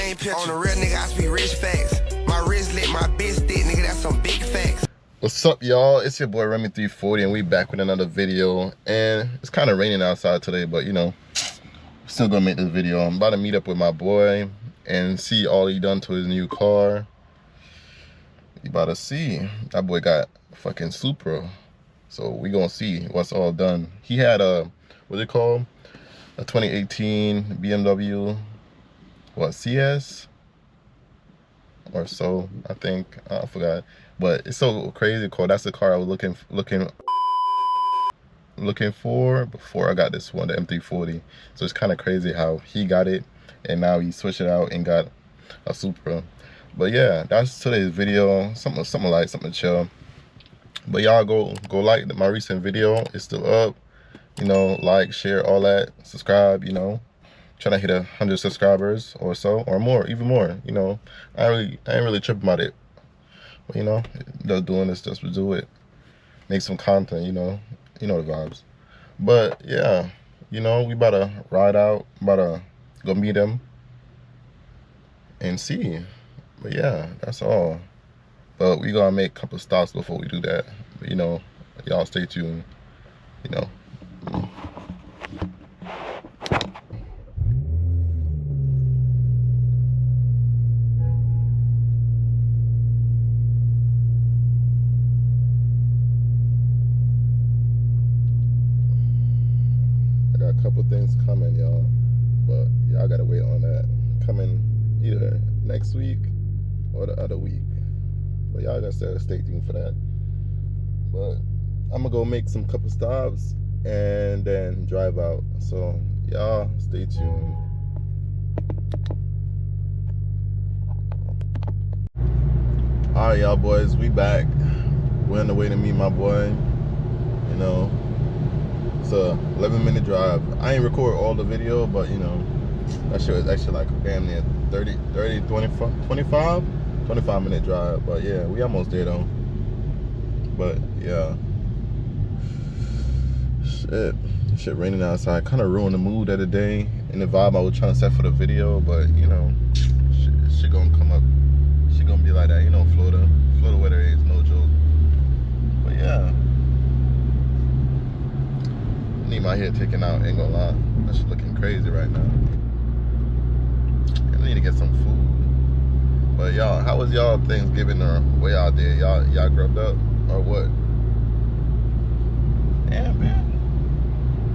paint picture. On the real nigga, I speak rich facts. My wrist lit, my bitch thick, nigga, that's some big facts. What's up, y'all? It's your boy Remy 340, and we back with another video. And it's kind of raining outside today, but you know, still gonna make this video. I'm about to meet up with my boy and see all he done to his new car. You about to see that boy got a fucking Supra, so we gonna see what's all done. He had a what's it called, a 2018 BMW, what, CS or so, I think. I forgot, but it's so crazy cool. That's the car I was looking for before I got this one, the M340. So it's kind of crazy how he got it and now he switched it out and got a Supra. But yeah, that's today's video. Something light, something chill. But y'all go like my recent video. It's still up. You know, like, share, all that. Subscribe. You know, trying to hit 100 subscribers or so, or more, even more. You know, I ain't really tripping about it. But you know, just doing this just to do it. Make some content. You know the vibes. But yeah, you know, we about to ride out. About to go meet him and see. But yeah, that's all. But we gonna make a couple stops before we do that. But, you know, y'all stay tuned. You know. I got a couple things coming, y'all. But y'all gotta wait on that. Coming either next week or the other week. But y'all gotta stay tuned for that. But I'm gonna go make some couple stops and then drive out. So y'all stay tuned. Alright, y'all boys, we back. We're on the way to meet my boy. You know, it's a 11-minute drive. I ain't record all the video, but you know, that shit was actually like damn near 25-minute drive. But yeah, we almost there though. But yeah, shit raining outside kind of ruined the mood of the day and the vibe I was trying to set for the video. But you know, shit gonna come up. Shit gonna be like that. You know, Florida weather is no joke. But yeah, I need my hair taken out, ain't gonna lie. That shit looking crazy right now. I need to get some food. But y'all, how was y'all Thanksgiving or way out there? Y'all grubbed up or what? Yeah, man.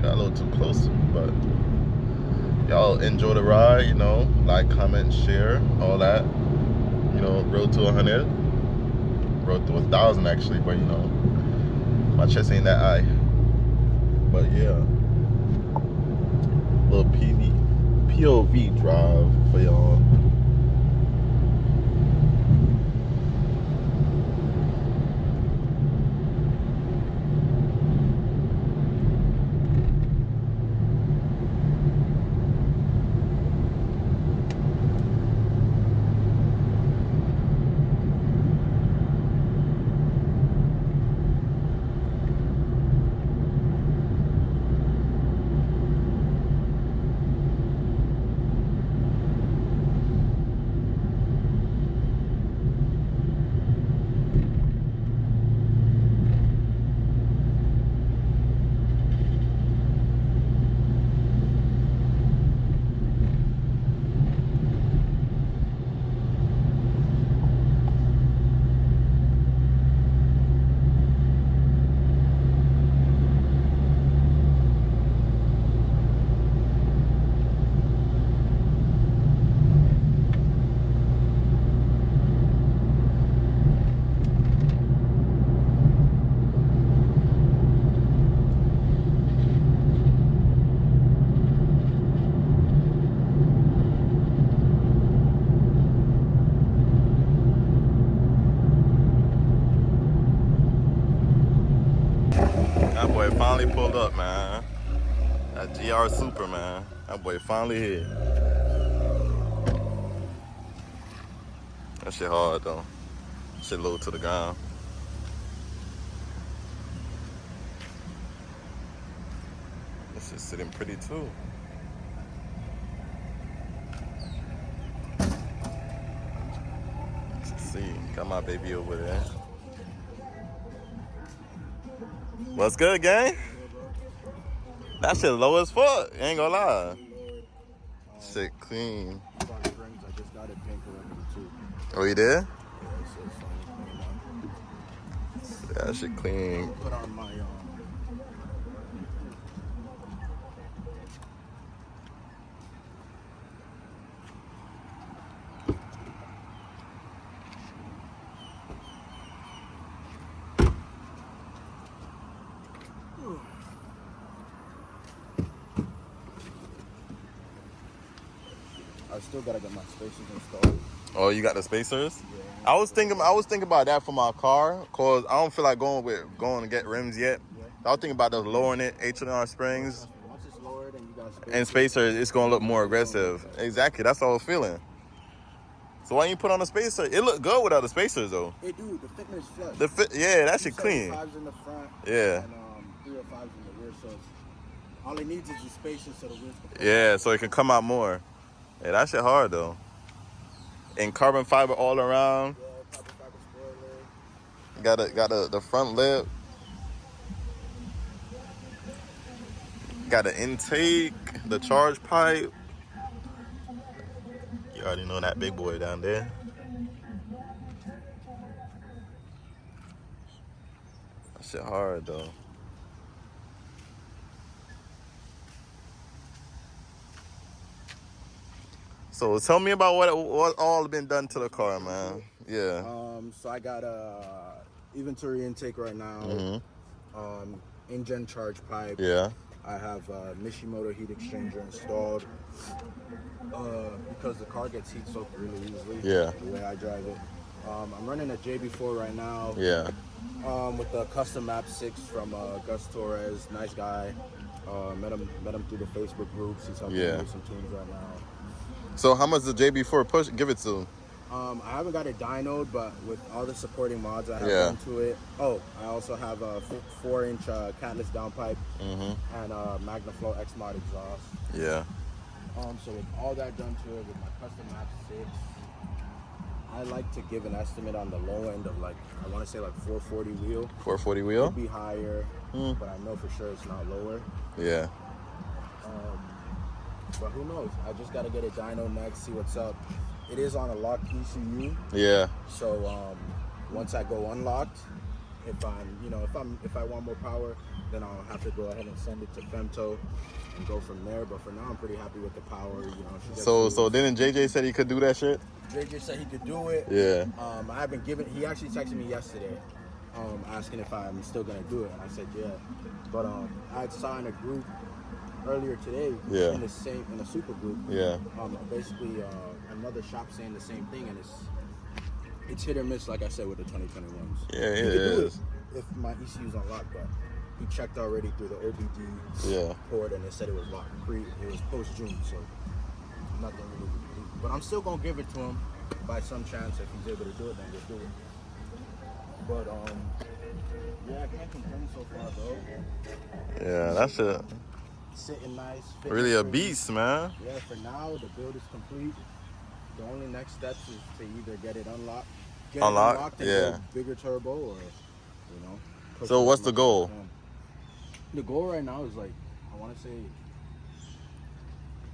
Got a little too close to me, but y'all enjoy the ride, you know, like, comment, share, all that. You know, road to 100. Road to 1,000 actually, but you know, my chest ain't that high. But yeah. Little POV drive for y'all. That boy finally pulled up, man. That GR Supra, man. That boy finally here. That shit hard though. Shit low to the ground. This is sitting pretty too. see. Got my baby over there. What's good, gang? That shit low as fuck. Ain't gonna lie. Shit clean. I just got it pink too. Oh, you did? Yeah, That shit clean. put on my I still gotta get my spacers installed. Oh, you got the spacers? Yeah. I was thinking about that for my car, cause I don't feel like going to get rims yet. Yeah. I was thinking about those lowering it, H&R springs, Once it's lowered and you got spacers, and spacers. It's gonna look more aggressive. Exactly, that's what I was feeling. So why you put on the spacer? It looked good without the spacers though. Hey dude, the fitment is flush. Yeah, that shit clean. 5s in the front. Yeah. And 305s in the rear, so all it needs is the spacers so the wheels can. Yeah, so it can come out more. Yeah, that shit hard though. And carbon fiber all around. Yeah, carbon fiber spoiler. Got the front lip. Got the intake, the charge pipe. You already know that big boy down there. That shit hard though. So tell me about what all been done to the car, man. Yeah. So I got a Eventuri intake right now. Engine charge pipe. Yeah. I have a Mishimoto heat exchanger installed because the car gets heat soaked really easily. Yeah. The way I drive it. I'm running a JB4 right now. Yeah. With the custom map 6 from Gus Torres, nice guy. Met him through the Facebook groups. He's helping me with some tunes right now. So how much the JB4 push? Give it to him. I haven't got it dynoed, but with all the supporting mods I have done to it. Oh, I also have a 4-inch Catless downpipe and Magnaflowcatless mod exhaust. Yeah. So with all that done to it, with my custom map 6, I like to give an estimate on the low end of like, I want to say like 440 wheel. 440 wheel? Could be higher, but I know for sure it's not lower. Yeah. But who knows? I just got to get it dyno next, see what's up. It is on a locked ECU. Yeah. So once I go unlocked, if I want more power, then I'll have to go ahead and send it to Femto and go from there. But for now, I'm pretty happy with the power. So didn't JJ said he could do that shit? JJ said he could do it. Yeah. I haven't given. He actually texted me yesterday, asking if I'm still gonna do it, and I said yeah. But I had signed a group earlier today in a Supra group. Yeah. Basically another shop saying the same thing, and it's hit or miss, like I said, with the 2021s. Yeah, it is. If my ECU's unlocked, but he checked already through the OBD port, and it said it was locked. It was post June, so nothing really. But I'm still gonna give it to him by some chance. If he's able to do it, then we'll do it. But yeah, I can't complain so far, though. Yeah, that's it. Sitting nice. Really a beast, man. Yeah, for now, the build is complete. The only next steps is to either get it unlocked and go bigger turbo, or So what's the goal? The goal right now is like, I want to say,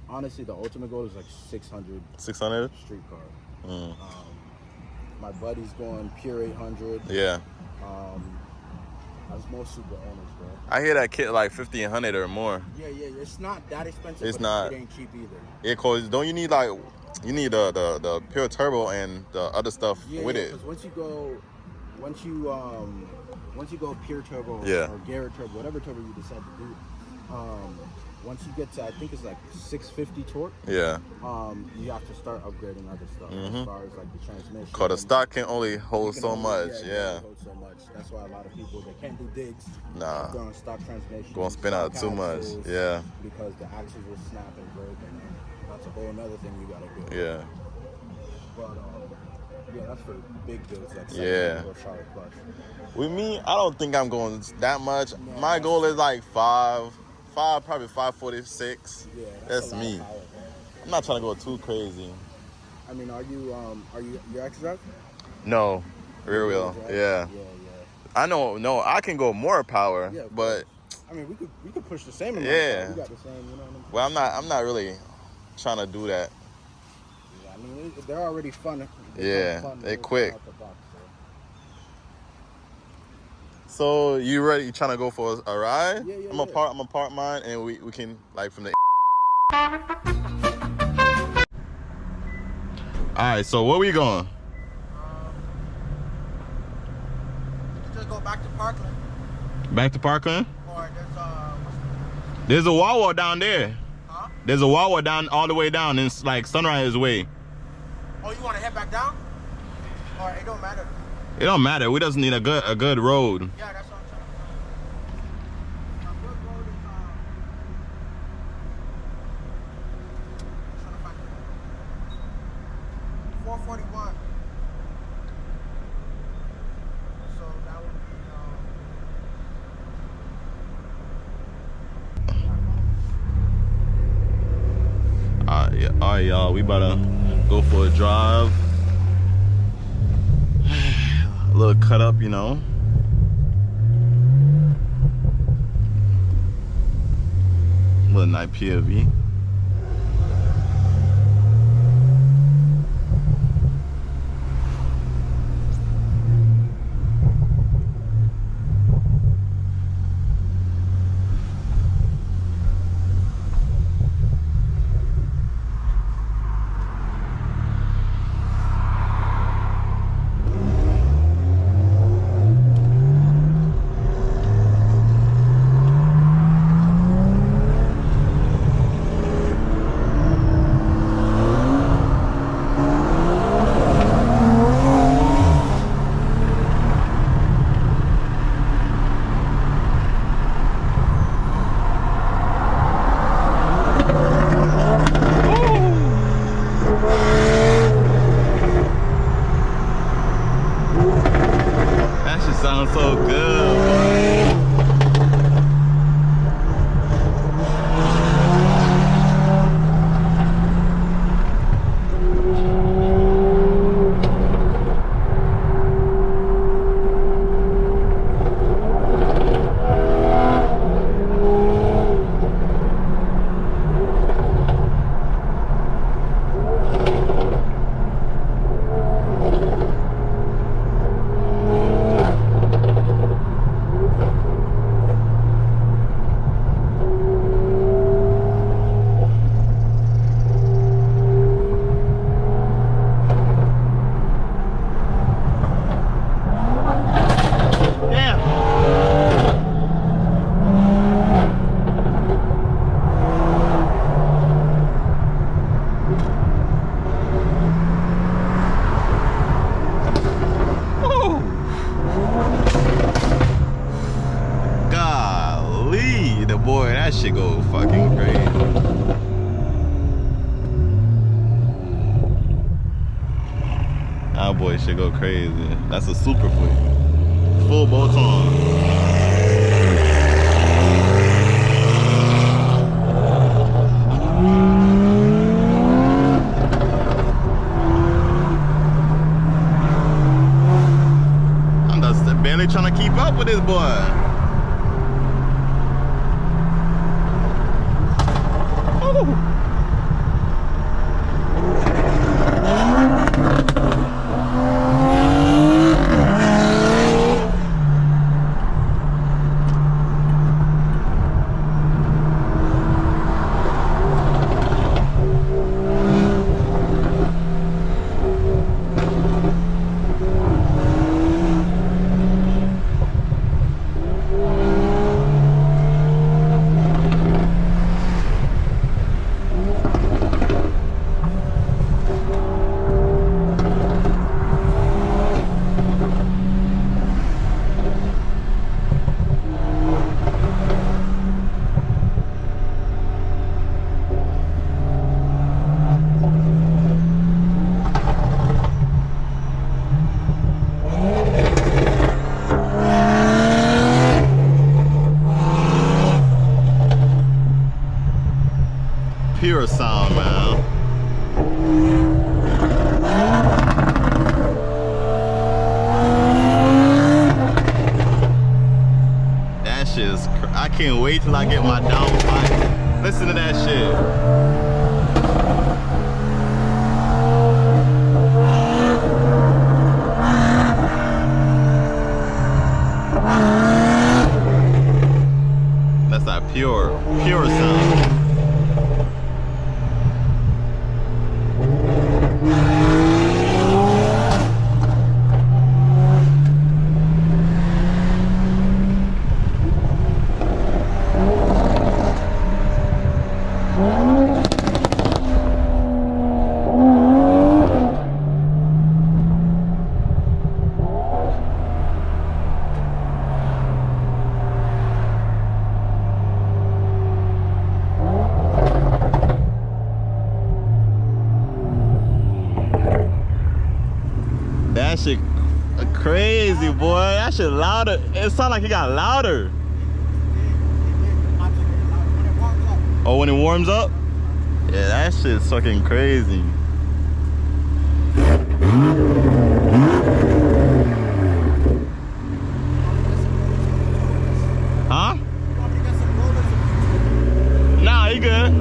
honestly, the ultimate goal is like 600. 600 street car. My buddy's going pure 800. Yeah. As most Supra owners, bro. I hear that kit like 50 and 100 or more. Yeah, it's not that expensive. It's but not. It ain't cheap either. Yeah, cause don't you need the pure turbo and the other stuff with it? Because once you go pure turbo or Garrett turbo, whatever turbo you decide to do, once you get to, I think it's like 650 torque. Yeah. You have to start upgrading other stuff as far as like the transmission. Cause the stock can only hold so much. Hold so much. That's why a lot of people, they can't do digs. Nah. They're on stock transmission. Gonna spin out too much. Yeah. Because the axles will snap and break, and that's a whole another thing you gotta do. Yeah. But yeah, that's for big builds like horsepower plus. With me, I don't think I'm going that much. No, my goal is like probably 546. Yeah, that's me. Power, I'm not trying to go too crazy. I mean, are you your ex drive? No, rear wheel. Yeah. I know. No, I can go more power, but I mean, we could push the same amount. Yeah. We got the same. You know what I'm saying? Well, I'm not really trying to do that. Yeah, I mean, they're already fun. They're quick. So you ready? You trying to go for a ride? Yeah. I'm gonna park mine, and we can like from the. All right. So where we going? Just go back to Parkland. Back to Parkland? Or There's a Wawa down there. Huh? There's a Wawa down all the way down. It's like Sunrise Way. Oh, you want to head back down? Or it don't matter? It don't matter. We just need a good road. Yeah, that's what I'm trying to find. A good road is trying to find 441. So that would be All right, y'all. We about to go for a drive. A little cut up, you know. A little night POV. Sounds so good, boy, that shit go fucking crazy. That boy shit go crazy. That's a Supra foot. Full bolt on. I'm just barely trying to keep up with this boy. wait till I get my downpipe. Listen to that shit. That's that pure sound. That shit crazy, boy. That shit louder. It sound like it got louder. Oh, when it warms up? Yeah, that shit's fucking crazy. Huh? Nah, you good.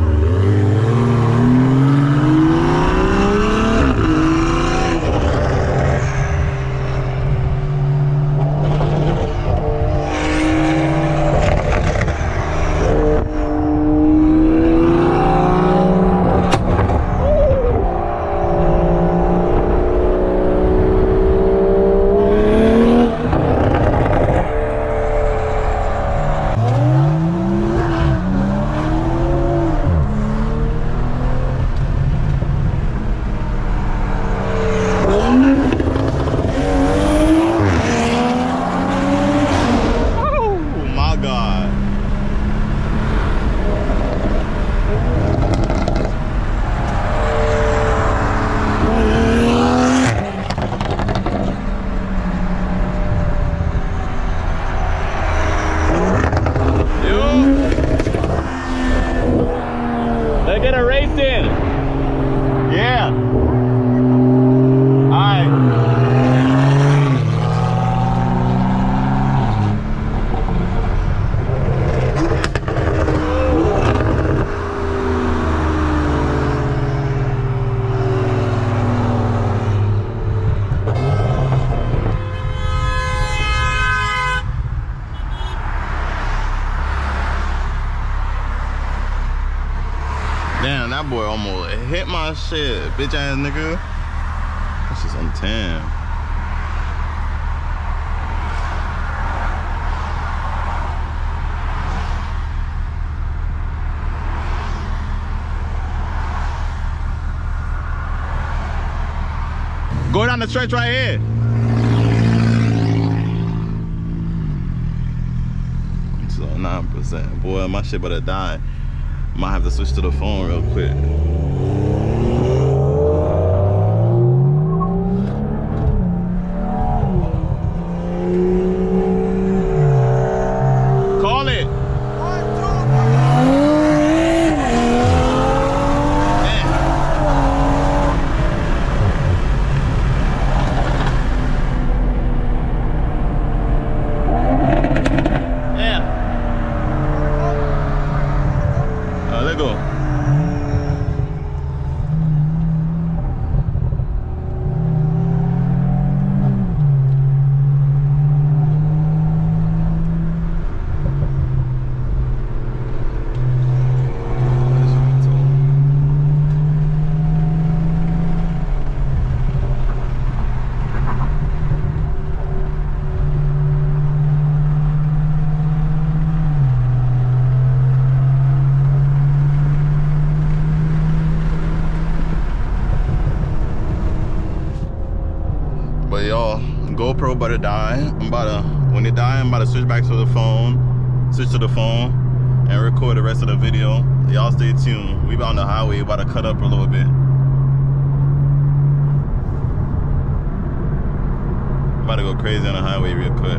Damn, that boy almost hit my shit, bitch ass nigga. That shit's on 10. Go down the stretch right here. So 9%. Boy, my shit better die. Might have to switch to the phone real quick. Call it. Let go. But y'all, GoPro about to die. When it die, I'm about to switch back to the phone, and record the rest of the video. Y'all stay tuned. We on the highway, about to cut up a little bit. About to go crazy on the highway real quick.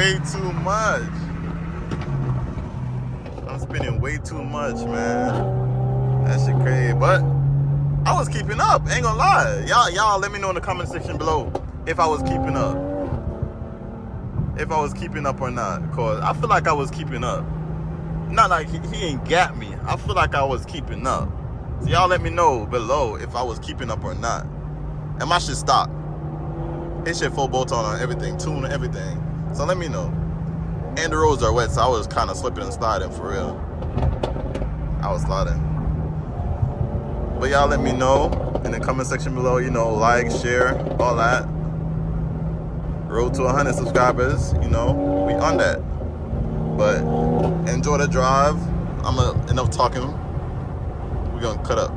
way too much. I'm spending way too much, man. That shit crazy. But I was keeping up. Ain't gonna lie. Y'all let me know in the comment section below if I was keeping up. If I was keeping up or not. Cause I feel like I was keeping up. Not like he ain't got me. I feel like I was keeping up. So y'all let me know below if I was keeping up or not. And my shit stopped. It shit full bolt on everything, tune everything. So let me know. And the roads are wet, so I was kind of slipping and sliding for real. I was sliding. But y'all let me know in the comment section below, you know, like, share, all that. Road to 100 subscribers, you know, we on that. But enjoy the drive. Enough talking. We're gonna cut up.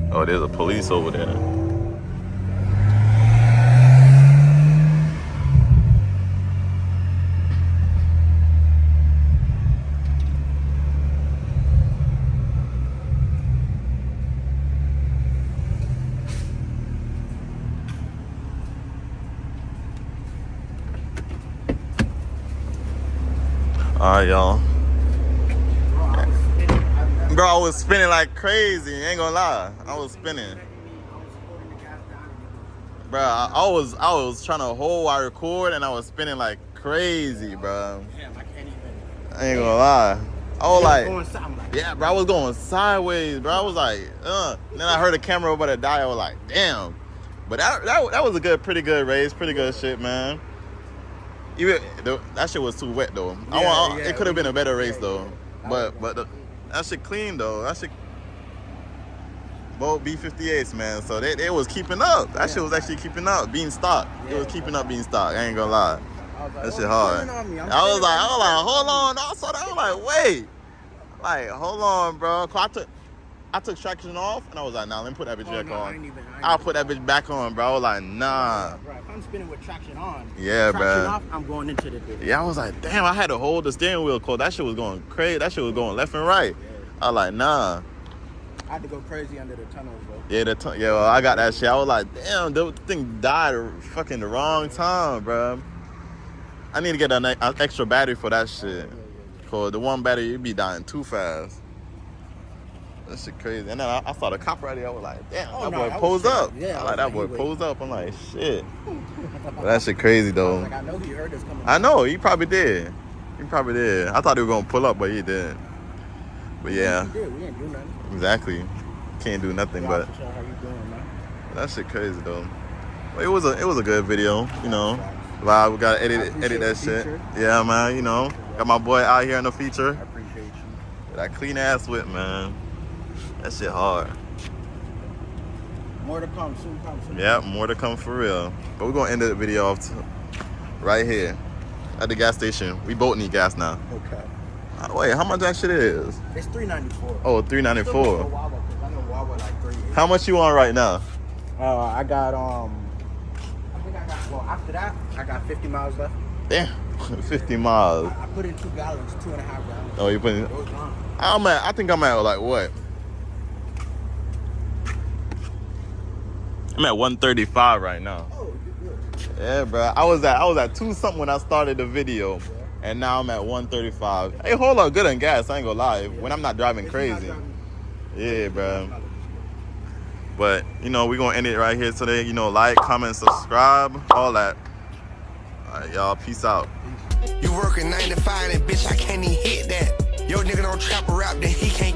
Oh, there's a police over there. All right, y'all. Bro, I was spinning like crazy. Ain't gonna lie, I was spinning. Bro, I was trying to hold while I record, and I was spinning like crazy, bro. Damn, I can't even. I ain't gonna lie. I was like, yeah, bro, I was going sideways, bro. I was like, And then I heard a camera over the dial. I was like, damn. But that was a pretty good race, pretty good shit, man. Even that shit was too wet though. It could have been a better race though. But that shit clean though. That shit both B58s, man. So they was keeping up. That shit was actually keeping up, being stock. It was keeping up being stock. I ain't gonna lie. That shit hard. I was like, hold on. I saw that. I was like, wait. Like, hold on, bro. I took traction off, and I was like, nah, let me put that bitch back on. I'll put that bitch back on, bro. I was like, nah. Bro, if I'm spinning with traction on, yeah, bro. Traction off, I'm going into the bitch. Yeah, I was like, damn, I had to hold the steering wheel close. That shit was going crazy. That shit was going left and right. I was like, nah. I had to go crazy under the tunnels, bro. Yeah, well, I got that shit. I was like, damn, the thing died fucking the wrong time, bro. I need to get an extra battery for that shit. Cause the one battery, it be dying too fast. That shit crazy. And then I saw the cop right there. I was like, damn, that boy posed up. Yeah, I like that boy posed up. I'm like, shit. But that shit crazy though. I know he heard us coming. I know, he probably did. I thought he was gonna pull up, but he didn't. But yeah. We didn't do nothing. Exactly. Can't do nothing, but how you doing, man? that shit crazy though. But it was a good video, you know. Wow, we gotta edit that shit. Yeah, man, you know. Got my boy out here in the feature. I appreciate you. That clean ass whip, man. That shit hard. More to come, soon. Yeah, more to come for real. But we're gonna end the video off right here at the gas station. We both need gas now. Okay. Wait, how much that shit is? It's $3.94. Oh, $3.94. I know Wawa like $3.80. How much you on right now? I got after that I got 50 miles left. Damn, 50 miles. I put in 2 gallons, 2.5 gallons. Oh, you put in? I think I'm at like what? I'm at 135 right now. Oh, you're good. Yeah, bro. I was at 2 something when I started the video, and now I'm at 135. Hey, hold on, good on gas. I ain't gonna lie. When I'm not driving crazy. Yeah, bro. But you know, we're gonna end it right here today. You know, like, comment, subscribe, all that. All right, y'all. Peace out. Peace. You working 9 to 5 and bitch, I can't even hit that. Yo nigga don't trap or rap, then he can't